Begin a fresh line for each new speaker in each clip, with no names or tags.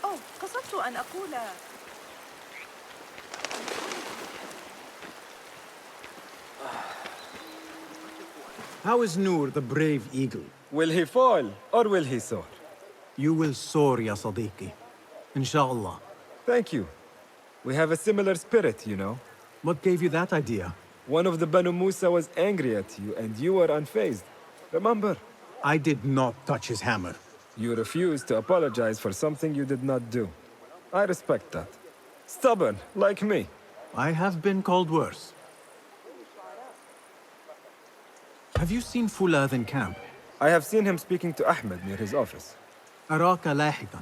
أوه، قصدت أن أقول
How is Noor, the brave eagle?
Will he fall, or will he soar?
You will soar, ya Sadiqi. Inshallah.
Thank you. We have a similar spirit, you know.
What gave you that idea?
One of the Banu Musa was angry at you, and you were unfazed. Remember?
I did not touch his hammer.
You refused to apologize for something you did not do. I respect that. Stubborn, like me.
I have been called worse. Have you seen Fulad in camp?
I have seen him speaking to Ahmed near his office.
أراك لاحقا.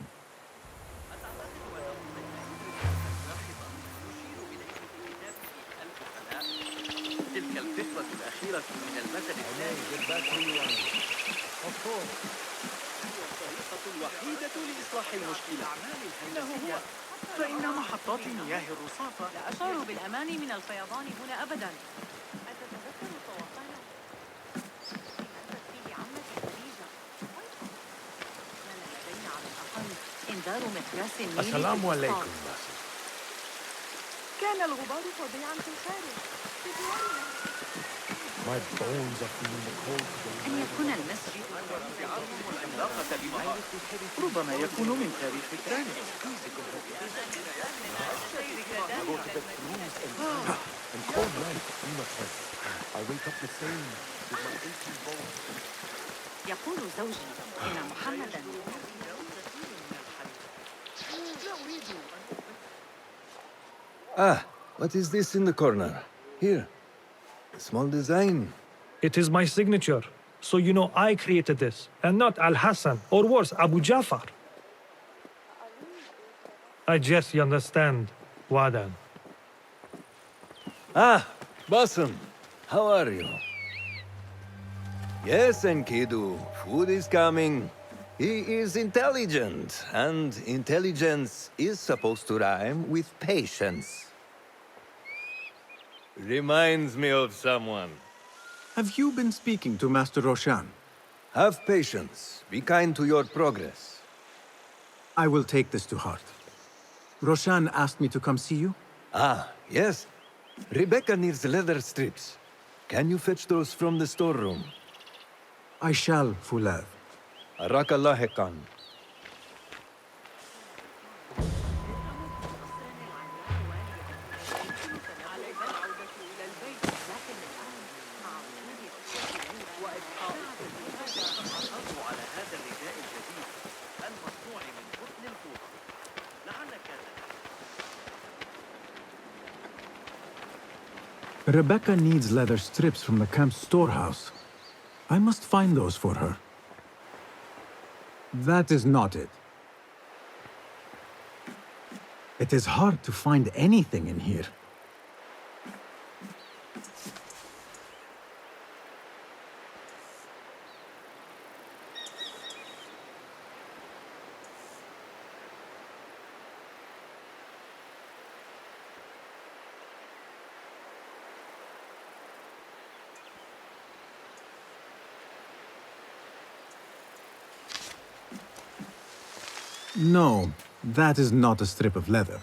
تلك الفكرة الأخيرة من المثل الثاني. الطريقة الوحيدة لإصلاح المشكلة إنه هو فإن محطات مياه الرصافة
لا أشعر بالأمان من الفيضان هنا أبداً. أتتذكر توقعنا فيه عمتي خديجة. كان لدينا على الأقل إنذار مقياس النيل.
السلام عليكم.
كان الغبار فظيعاً في الخارج.
My bones are feeling the cold today.
أن يكون المسجد
العلاقة بمعارض ربما يكون من تاريخ الثاني.
And cold nights do not hurt. I wake up the same with my aching bones.
يقول زوجي إن محمداً
Ah, what is this in the corner? Here. A small design.
It is my signature. So you know I created this, and not Al-Hassan, or worse, Abu Jafar. I guess you understand, Wadan.
Ah, Bassem. How are you? Yes, Enkidu. Food is coming. He is intelligent, and intelligence is supposed to rhyme with patience. Reminds me of someone.
Have you been speaking to Master Roshan?
Have patience. Be kind to your progress.
I will take this to heart. Roshan asked me to come see you.
Ah, yes. Rebecca needs leather strips. Can you fetch those from the storeroom?
I shall, Fulad.
Arakalahekan.
Rebecca needs leather strips from the camp's storehouse. I must find those for her. That is not it. It is hard to find anything in here. No, that is not a strip of leather.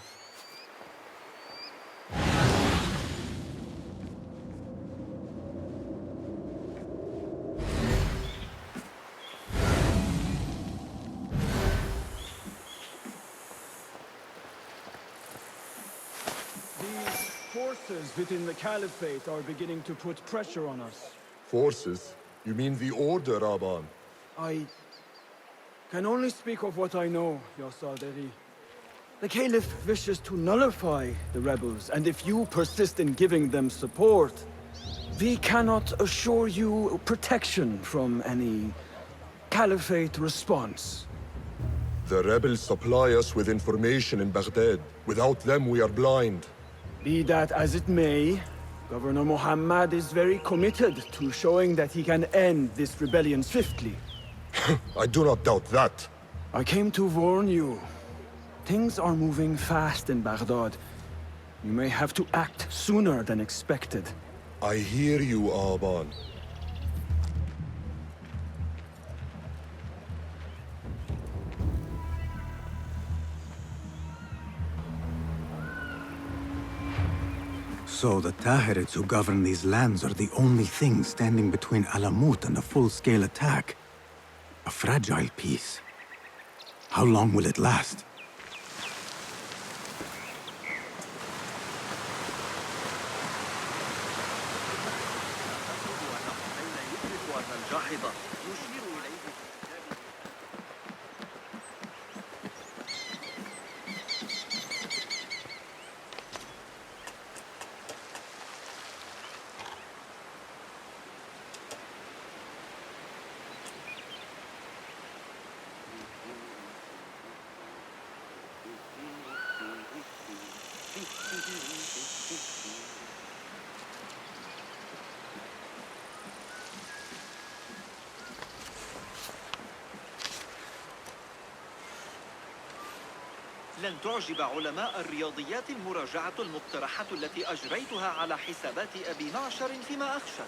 These forces within the Caliphate are beginning to put pressure on us.
Forces? You mean the Order, Aban?
I can only speak of what I know, Ya Saderi. The Caliph wishes to nullify the rebels, and if you persist in giving them support, we cannot assure you protection from any Caliphate response.
The rebels supply us with information in Baghdad. Without them, we are blind.
Be that as it may, Governor Muhammad is very committed to showing that he can end this rebellion swiftly.
I do not doubt that.
I came to warn you. Things are moving fast in Baghdad. You may have to act sooner than expected.
I hear you, Aban.
So the Tahirids who govern these lands are the only thing standing between Alamut and a full-scale attack. A fragile peace. How long will it last?
لن تعجب علماء الرياضيات المراجعة المقترحة التي أجريتها على حسابات أبي معشر فيما أخشى.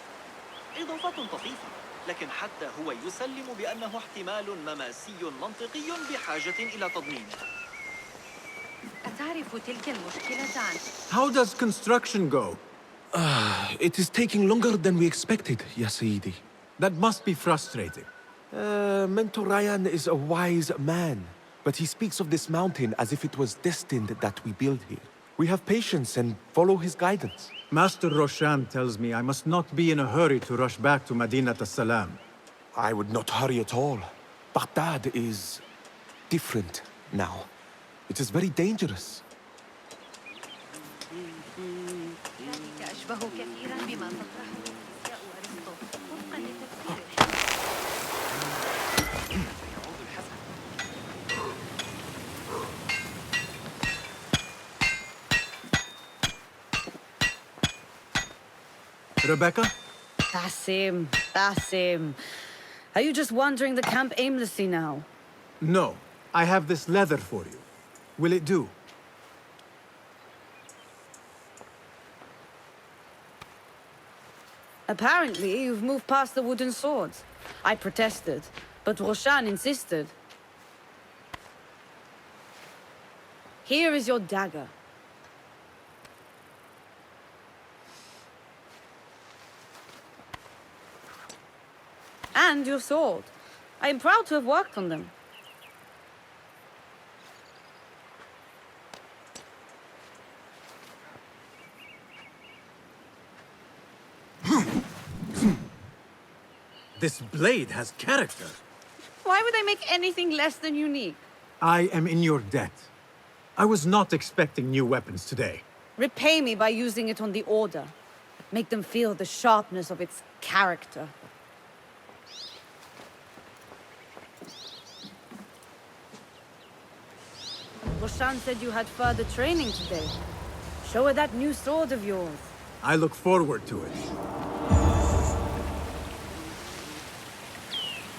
إضافات طفيفة، لكن حتى هو يسلم بأنه احتمال مماسي منطقي بحاجة إلى تضمينه.
أتعرف تلك المشكلة عنه؟
How does construction go?
It is taking longer than we expected, Ya Sayyidi.
That must be frustrating.
Mentor Ryan is a wise man, but he speaks of this mountain as if it was destined that we build here. We have patience and follow his guidance.
Master Roshan tells me I must not be in a hurry to rush back to Madinat as-Salam.
I would not hurry at all. Baghdad is different now. It is very dangerous.
ذلك أشبه كثيرا بما تطرحه الفيزياء أرسطو وفقا لتفسيره.
Rebecca?
Basim. Are you just wandering the camp aimlessly now?
No. I have this leather for you. Will it do?
Apparently, you've moved past the wooden swords. I protested, but Roshan insisted. Here is your dagger. And your sword. I am proud to have worked on them.
This blade has character.
Why would I make anything less than unique?
I am in your debt. I was not expecting new weapons today.
Repay me by using it on the Order. Make them feel the sharpness of its character. Roshan said you had further training today. Show her that new sword of yours.
I look forward to it.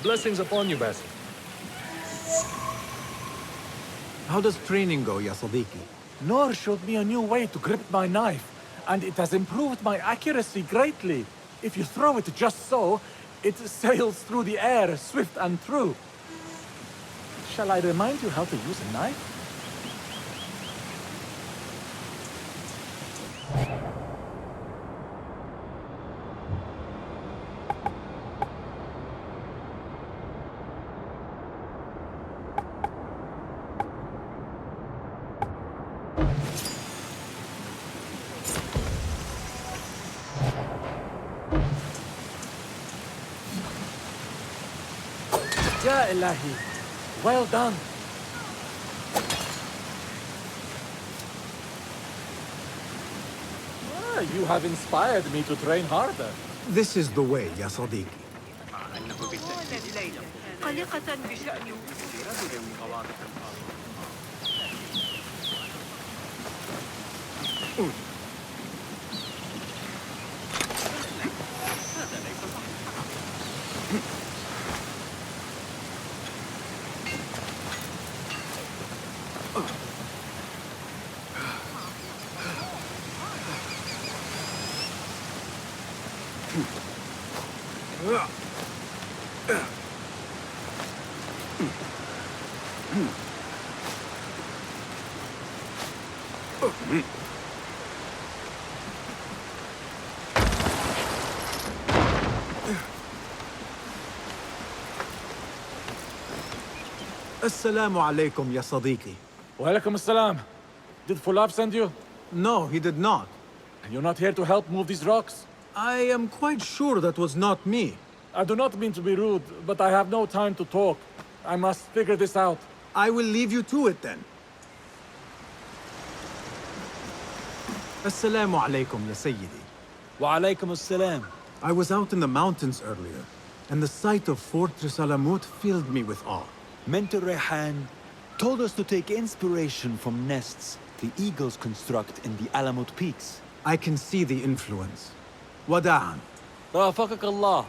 Blessings upon you, Basim.
How does training go, Ya Sadiqi?
Noor showed me a new way to grip my knife, and it has improved my accuracy greatly. If you throw it just so, it sails through the air, swift and true. Shall I remind you how to use a knife? Ya Ilahi, well done. You have inspired me to train harder.
This is the way, Ya Sadiqi.
قلقة بشأن
Assalamu alaikum, ya Sadiqi.
Walaikum assalam. Did Fulab send you?
No, he did not.
You're not here to help move these rocks?
I am quite sure that was not me.
I do not mean to be rude, but I have no time to talk. I must figure this out.
I will leave you to it then. Assalamu alaikum, ya Sayyidi.
Wa alaikum assalam.
I was out in the mountains earlier, and the sight of Fortress Alamut filled me with awe.
Mentor Rehan told us to take inspiration from nests the eagles construct in the Alamut peaks.
I can see the influence. Wada'an.
Rafaqak Allah.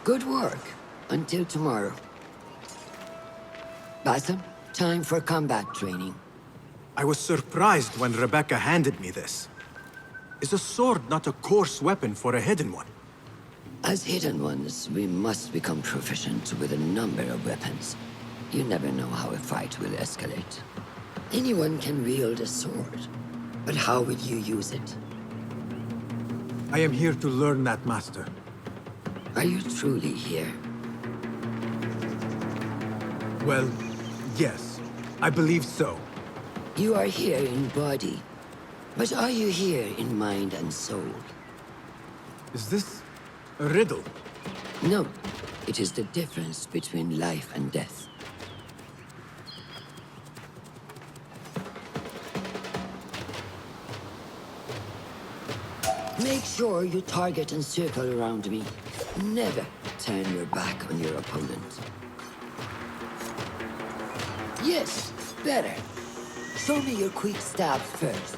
Good work. Until tomorrow. Bassam, time for combat training.
I was surprised when Rebecca handed me this. Is a sword not a coarse weapon for a hidden one?
As hidden ones, we must become proficient with a number of weapons. You never know how a fight will escalate. Anyone can wield a sword, but how will you use it?
I am here to learn that, Master.
Are you truly here?
Well, yes. I believe so.
You are here in body, but are you here in mind and soul?
Is this a riddle?
No. It is the difference between life and death. Make sure you target and circle around me. Never turn your back on your opponent. Yes, better. Show me your quick stab first.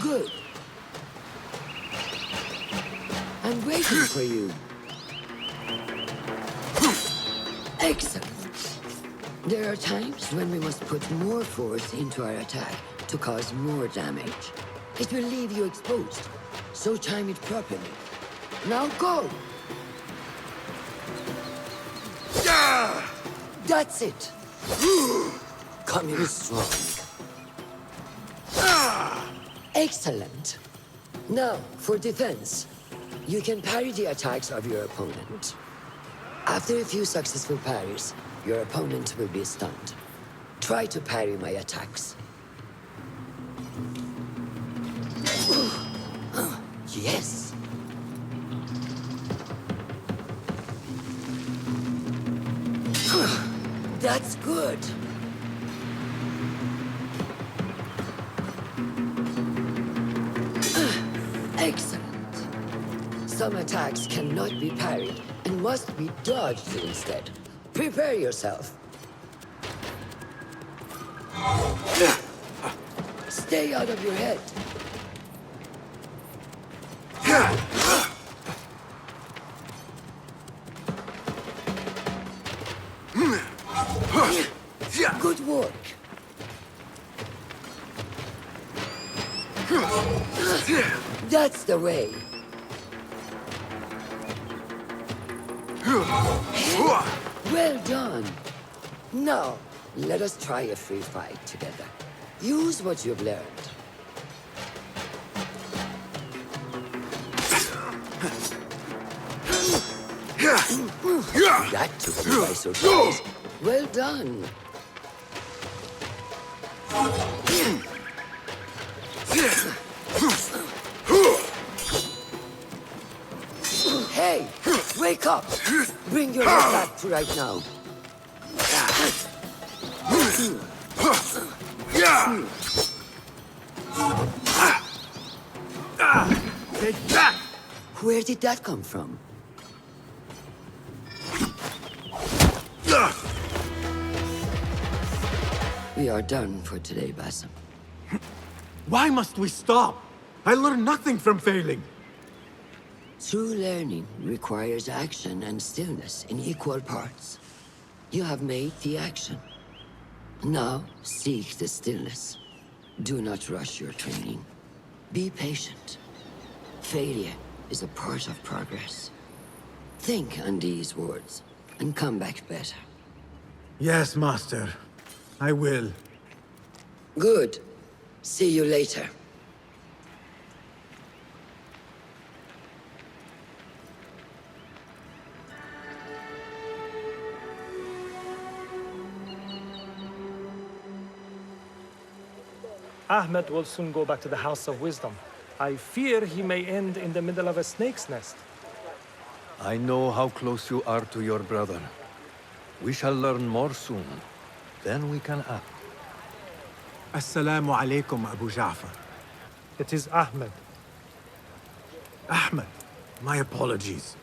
Good. I'm waiting for you. Excellent. There are times when we must put more force into our attack to cause more damage. It will leave you exposed, so time it properly. Now go! That's it! Coming strong. Excellent. Now, for defense. You can parry the attacks of your opponent. After a few successful parries, your opponent will be stunned. Try to parry my attacks. Yes. That's good. Excellent. Some attacks cannot be parried and must be dodged instead. Prepare yourself. Stay out of your head. Good work. That's the way. Well done. Now, let us try a free fight together. Use what you've learned. That took me by surprise. Well done. Hey! Hey! Wake up! Bring your head back to right now.
Take that!
Where did that come from? We are done for today, Basim.
Why must we stop? I learned nothing from failing.
True learning requires action and stillness in equal parts. You have made the action. Now, seek the stillness. Do not rush your training. Be patient. Failure is a part of progress. Think on these words, and come back better.
Yes, Master. I will.
Good. See you later.
Ahmed will soon go back to the House of Wisdom. I fear he may end in the middle of a snake's nest.
I know how close you are to your brother. We shall learn more soon. Then we can act.
Assalamu alaikum, Abu Ja'far.
It is Ahmed.
Ahmed, my apologies.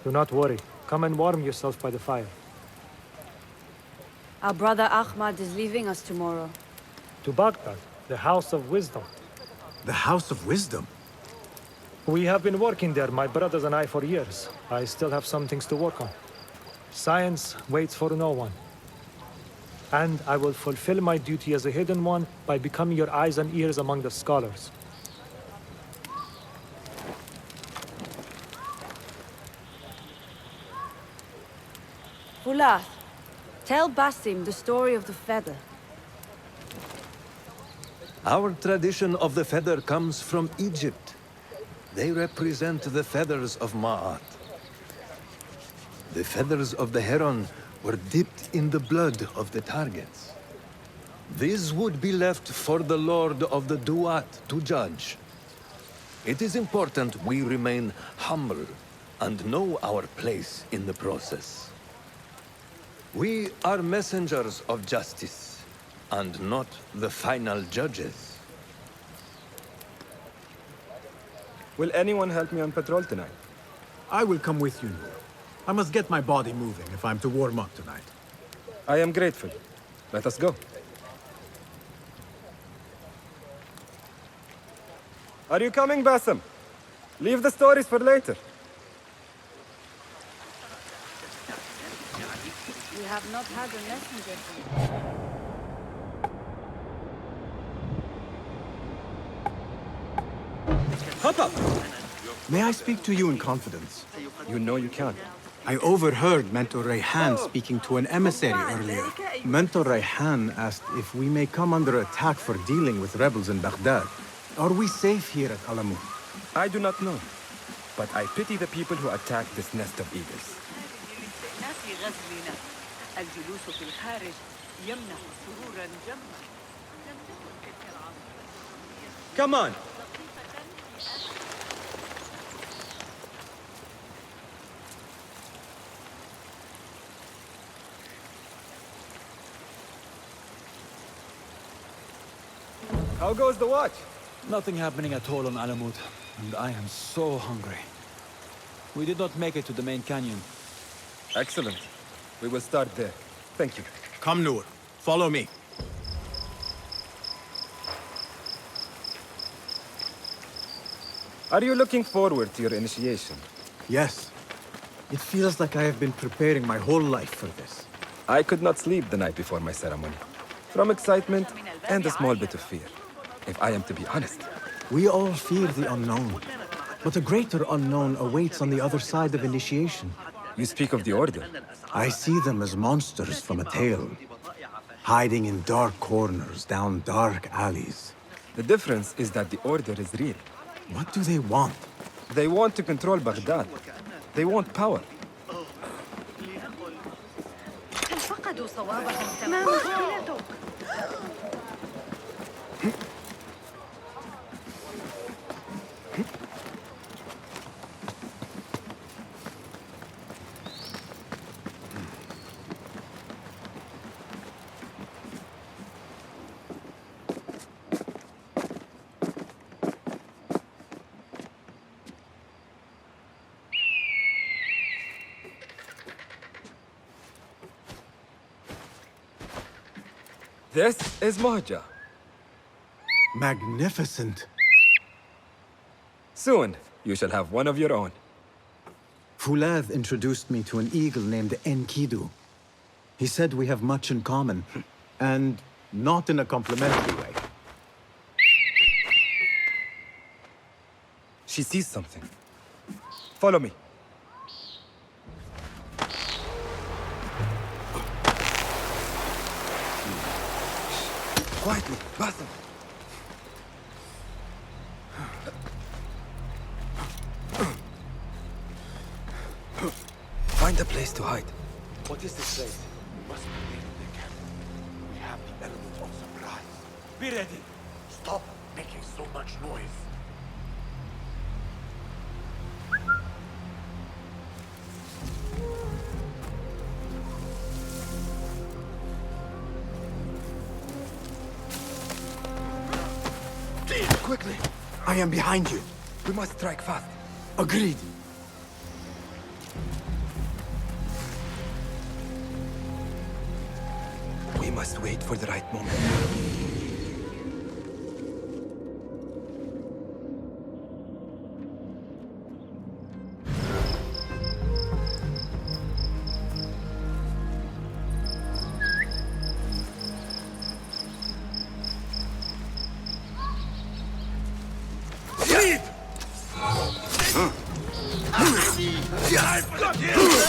Do not worry. Come and warm yourself by the fire.
Our brother Ahmad is leaving us tomorrow.
To Baghdad, the House of Wisdom.
The House of Wisdom?
We have been working there, my brothers and I, for years. I still have some things to work on. Science waits for no one. And I will fulfill my duty as a hidden one by becoming your eyes and ears among the scholars.
Fulath, tell Basim the story of the feather.
Our tradition of the feather comes from Egypt. They represent the feathers of Ma'at. The feathers of the heron were dipped in the blood of the targets. These would be left for the Lord of the Duat to judge. It is important we remain humble and know our place in the process. We are messengers of justice, and not the final judges.
Will anyone help me on patrol tonight?
I will come with you, Noor. I must get my body moving if I'm to warm up tonight.
I am grateful. Let us go. Are you coming, Basim? Leave the stories for later.
We have not had a messenger.
Hop up!
May I speak to you in confidence?
You know you can.
I overheard Mentor Rayhan speaking to an emissary earlier. Mentor Rayhan asked if we may come under attack for dealing with rebels in Baghdad. Are we safe here at Alamut?
I do not know, but I pity the people who attacked this nest of eagles.
الجلوس في الخارج يمنح سرورا جما.
Come on! How goes the watch?
Nothing happening at all on Alamut, and I am so hungry. We did not make it to the main canyon.
Excellent. We will start there. Thank you.
Come, Noor. Follow me.
Are you looking forward to your initiation?
Yes. It feels like I have been preparing my whole life for this.
I could not sleep the night before my ceremony. From excitement and a small bit of fear, if I am to be honest.
We all fear the unknown. But a greater unknown awaits on the other side of initiation.
You speak of the Order.
I see them as monsters from a tale, hiding in dark corners, down dark alleys.
The difference is that the Order is real.
What do they want?
They want to control Baghdad. They want power. This is Moja.
Magnificent.
Soon, you shall have one of your own.
Fulath introduced me to an eagle named Enkidu. He said we have much in common, and not in a complimentary way.
She sees something. Follow me. Quietly, Basim. Find a place to hide.
What is this place? We must be near the camp. We have the element of surprise.
Be ready. Stop making so much noise.
Quickly! I am behind you.
We must strike fast.
Agreed.
We must wait for the right moment.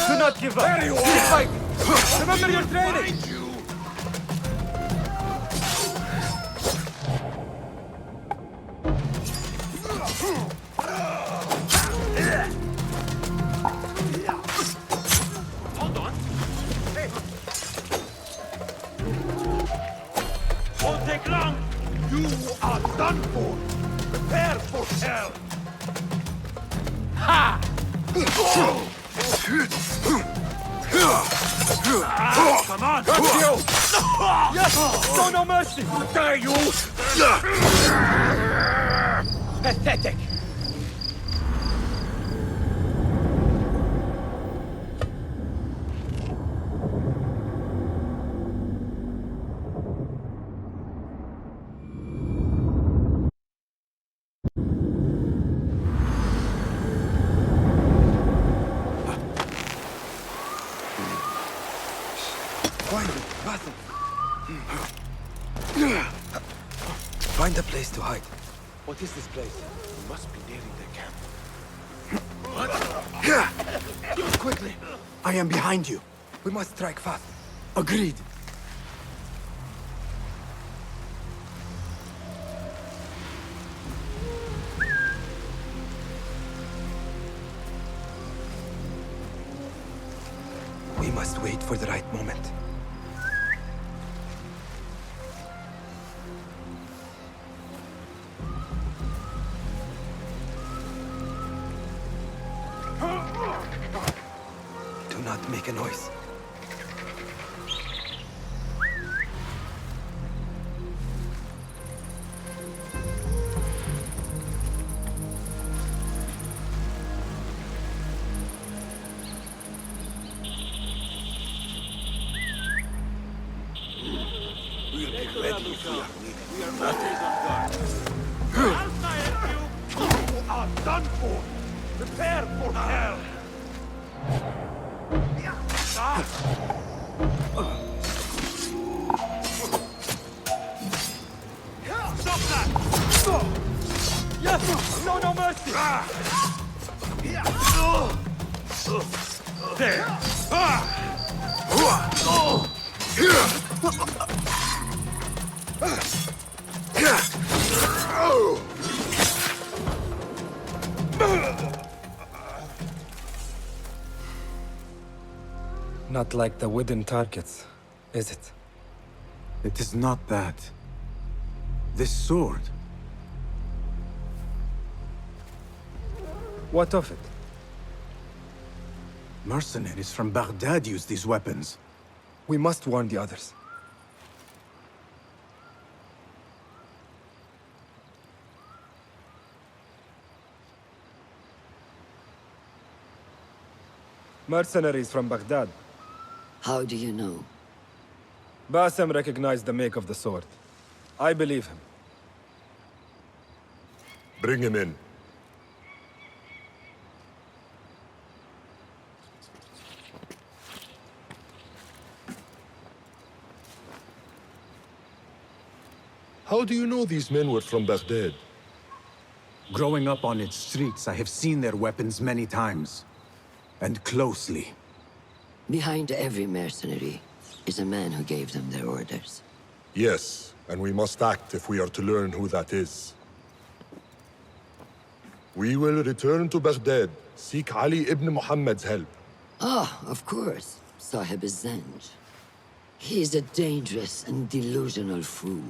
Do not give up. There you are. Fight. Remember your training.
Hold on. Hey. Won't take long. You are done for. Prepare for hell. Ha! Come on! Got you!
Yes! Show no mercy!
Die, you!
Pathetic!
Quietly, Basim. Find a place to hide.
What is this place? We must be nearing the camp.
Quickly! I am behind you.
We must strike fast.
Agreed.
We must wait for the right moment. Do not make a noise.
You are done for. Prepare for hell. Stop that!
Yes! Show no mercy!
There!
Not like the wooden targets, is it?
It is not that. This sword.
What of it?
Mercenaries from Baghdad use these weapons.
We must warn the others. Mercenaries from Baghdad.
How do you know?
Bassem recognized the make of the sword. I believe him.
Bring him in. How do you know these men were from Baghdad?
Growing up on its streets, I have seen their weapons many times. And closely.
Behind every mercenary is a man who gave them their orders.
Yes, and we must act if we are to learn who that is. We will return to Baghdad, seek Ali ibn Muhammad's help.
Ah, of course, Sahib is Zenj. He is a dangerous and delusional fool.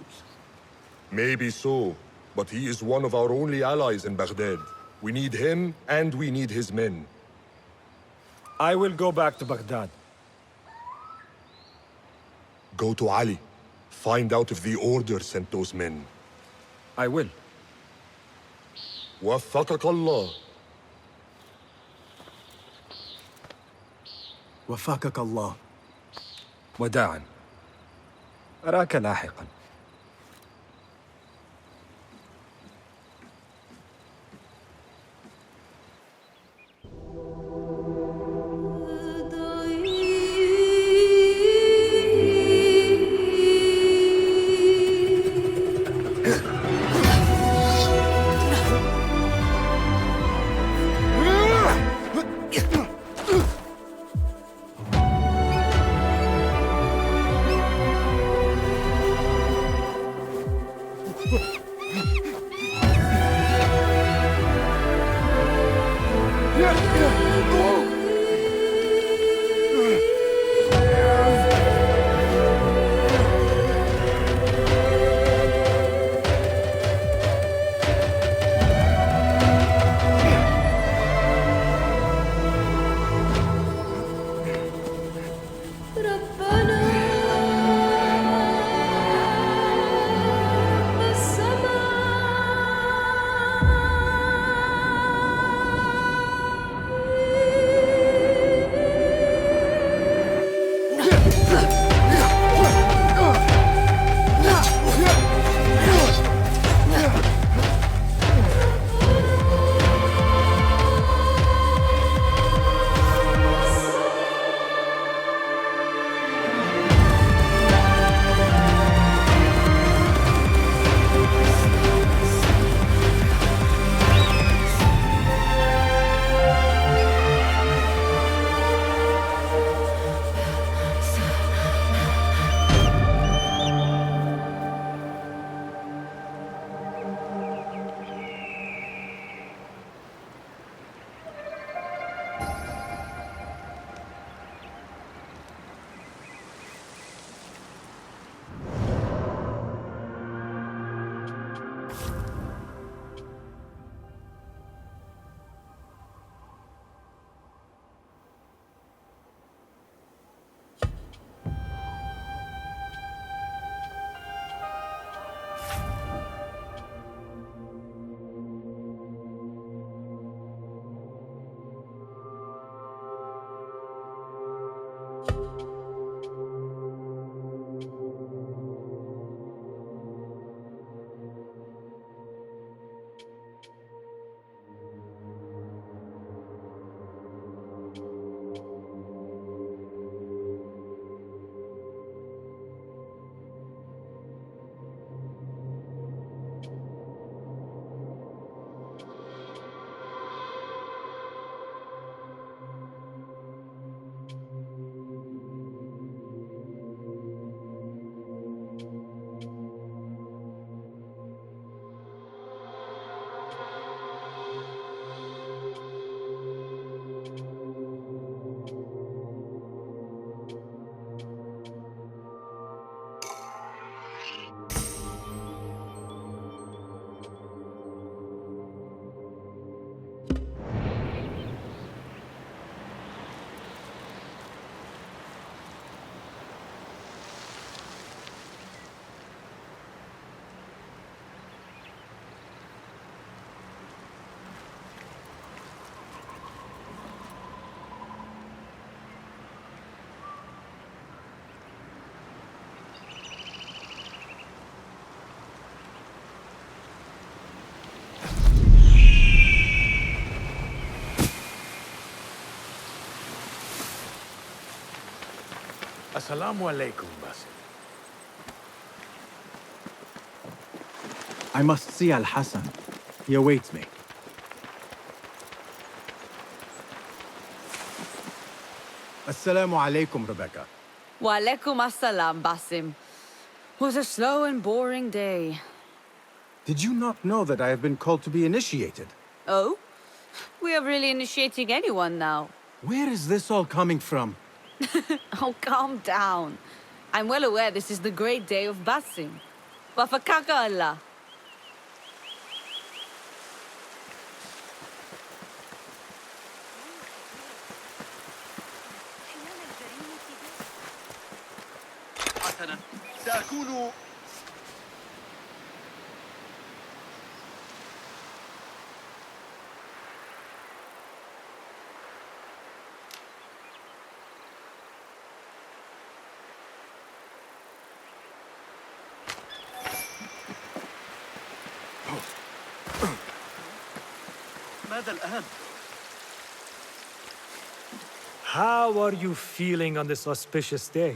Maybe so, but he is one of our only allies in Baghdad. We need him, and we need his men.
I will go back to Baghdad.
Go to Ali. Find out if the Order sent those men.
I will.
وفقك الله.
وفقك الله.
وداعا. أراك لاحقا.
Assalamu alaikum, Basim.
I must see Al Hassan. He awaits me. Assalamu alaikum, Rebecca.
Wa alaikum assalam, Basim. Was a slow and boring day.
Did you not know that I have been called to be initiated?
Oh? We are really initiating anyone now.
Where is this all coming from?
Oh, calm down. I'm well aware this is the great day of Basim. Wafakaka Allah.
حسنا سأكون ماذا الآن؟
How are you feeling on this auspicious day?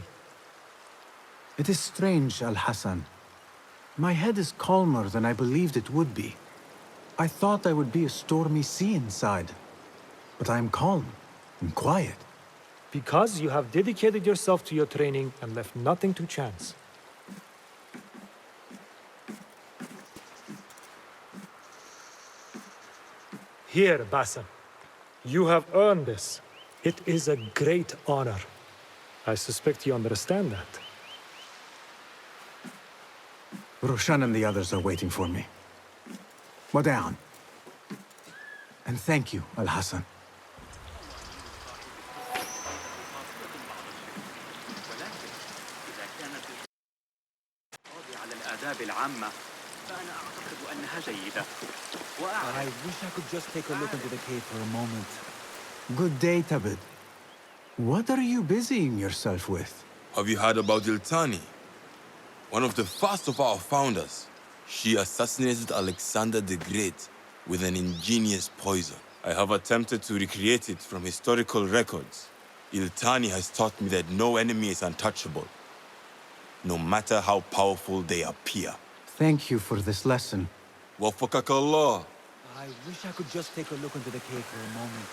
It is strange, Al Hassan. My head is calmer than I believed it would be. I thought I would be a stormy sea inside. But I am calm and quiet.
Because you have dedicated yourself to your training and left nothing to chance. Here, Basim. You have earned this. It is a great honor. I suspect you understand that.
Roshan and the others are waiting for me. Modern. And thank you, Al Hassan.
على الآداب العامة فأنا أعتقد أنها جيدة.
I wish I could just take a look into the cave for a moment.
Good day, Tabid. What are you busying yourself with?
Have you heard about Iltani? One of the first of our founders. She assassinated Alexander the Great with an ingenious poison. I have attempted to recreate it from historical records. Iltani has taught me that no enemy is untouchable, no matter how powerful they appear.
Thank you for this lesson.
Wafakakallah.
I wish I could just take a look into the cave for a moment.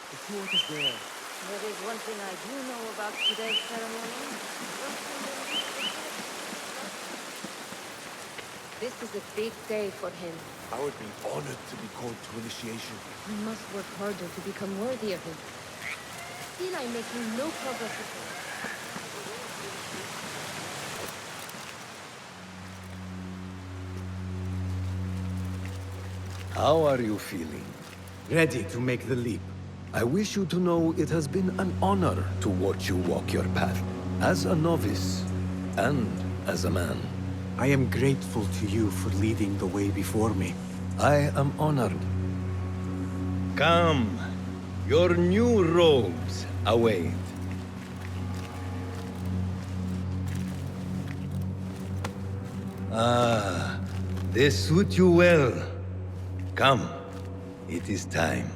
The fort is there.
There is one thing I do know about today's ceremony. This is a big day for him.
I would be honored to be called to initiation.
We must work harder to become worthy of him. Still, I'm making no progress at all.
How are you feeling?
Ready to make the leap.
I wish you to know it has been an honor to watch you walk your path, as a novice and as a man.
I am grateful to you for leading the way before me.
I am honored. Come, your new robes await. Ah, they suit you well. Come, it is time.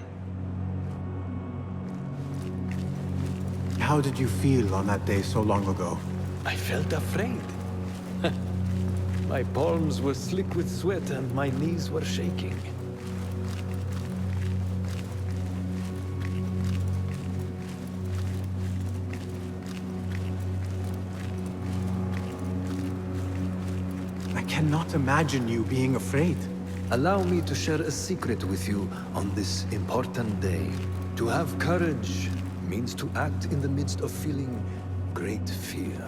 How did you feel on that day so long ago?
I felt afraid. My palms were slick with sweat and my knees were shaking.
I cannot imagine you being afraid.
Allow me to share a secret with you on this important day. To have courage means to act in the midst of feeling great fear.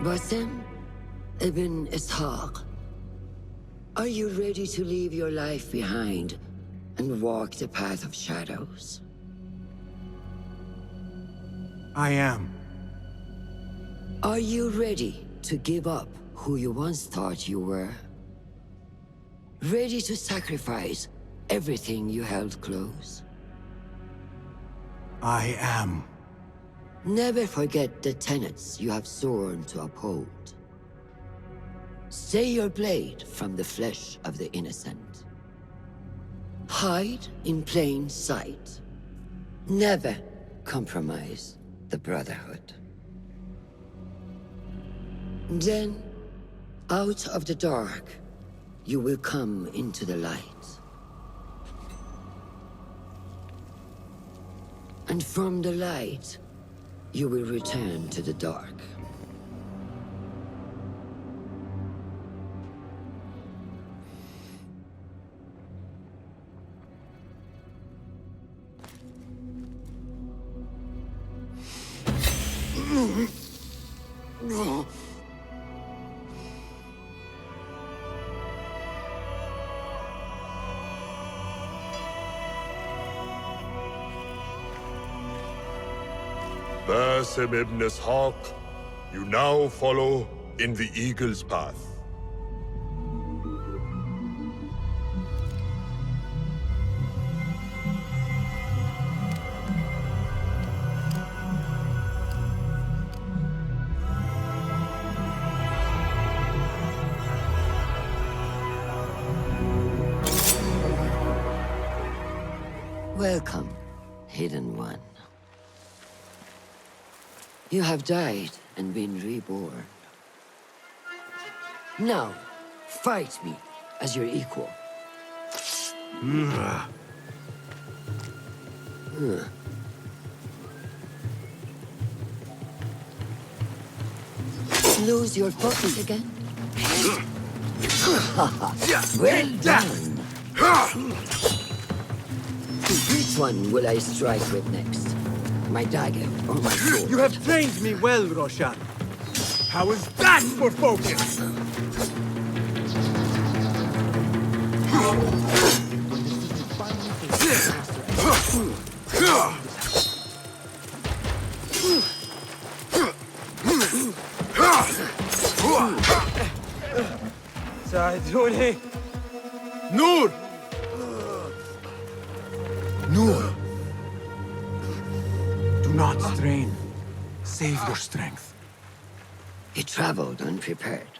Basim ibn Ishaq, are you ready to leave your life behind and walk the path of shadows?
I am.
Are you ready to give up who you once thought you were? Ready to sacrifice everything you held close?
I am.
Never forget the tenets you have sworn to uphold. Stay your blade from the flesh of the innocent. Hide in plain sight. Never compromise the Brotherhood. Then, out of the dark, you will come into the light. And from the light, you will return to the dark.
Basim ibn Ishaq, you now follow in the Eagle's path.
Welcome, Hidden One. You have died and been reborn. Now, fight me as your equal. Lose your focus again? Well done! Which one will I strike with next? My dagger or my sword?
You have trained me well, Roshan. How is that for focus?
ساعدوني.
Noor! Noor! Do not strain. Save your strength.
He traveled unprepared.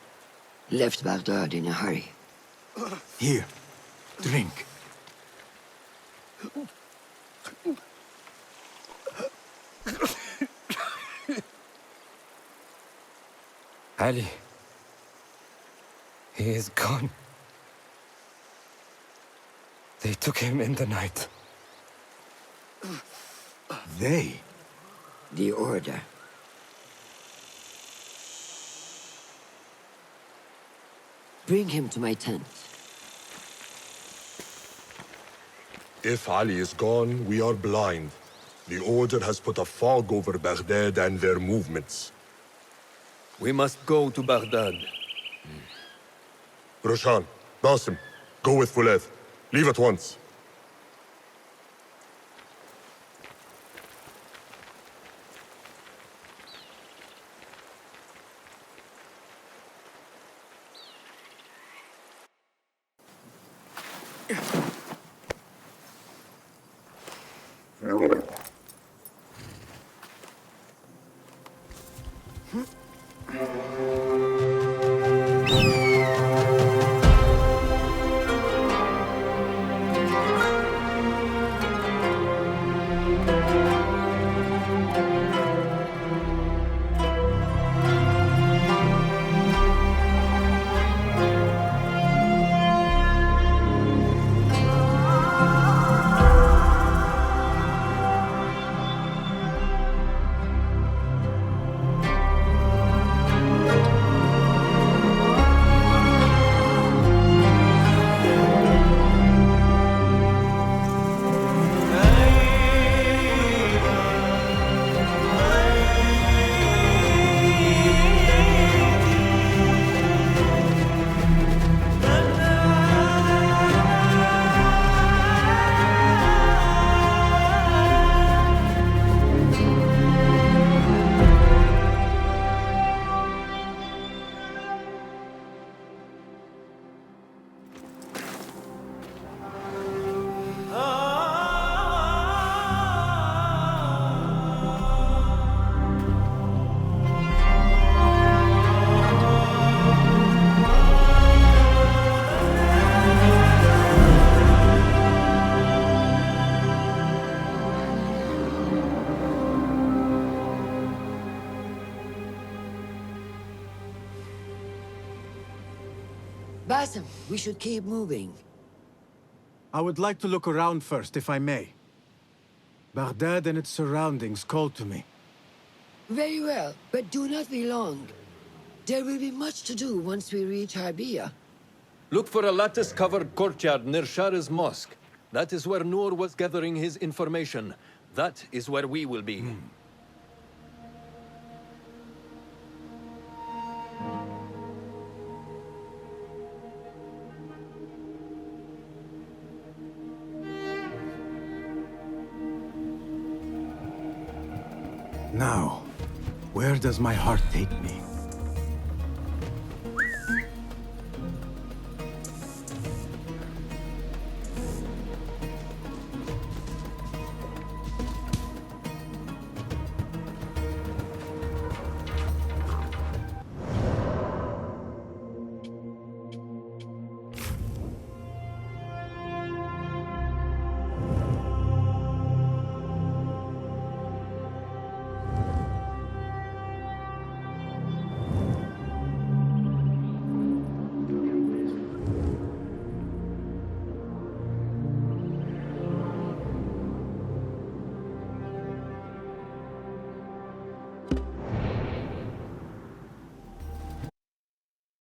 Left Baghdad in a hurry.
Here, drink.
Ali. He is gone. They took him in the night.
They?
The Order. Bring him to my tent.
If Ali is gone, we are blind. The Order has put a fog over Baghdad and their movements.
We must go to Baghdad.
Roshan, Basim, go with Fuleth. Leave at once.
Basim, we should keep moving.
I would like to look around first, if I may. Baghdad and its surroundings call to me.
Very well, but do not be long. There will be much to do once we reach Harbiya.
Look for a lattice-covered courtyard near Shah's mosque. That is where Noor was gathering his information. That is where we will be.
Now, where does my heart take me?